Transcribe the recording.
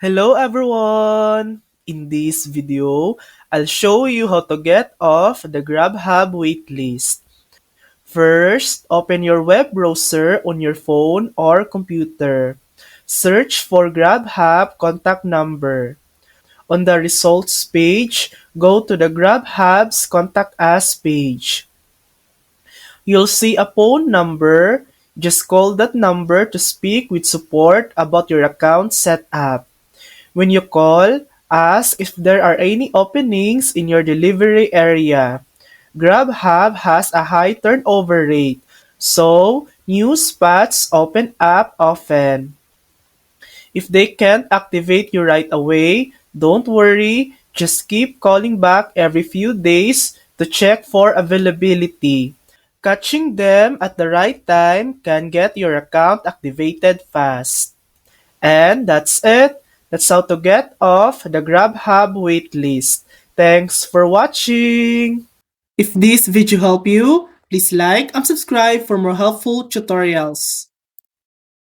Hello everyone! In this video, I'll show you how to get off the GrabHub waitlist. First, open your web browser on your phone or computer. Search for GrabHub contact number. On the results page, go to the GrabHub's Contact Us page. You'll see a phone number. Just call that number to speak with support about your account setup. When you call, ask if there are any openings in your delivery area. GrabHub has a high turnover rate, so new spots open up often. If they can't activate you right away, don't worry, just keep calling back every few days to check for availability. Catching them at the right time can get your account activated fast. And that's it. That's how to get off the GrabHub waitlist. Thanks for watching. If this video helped you, please like and subscribe for more helpful tutorials.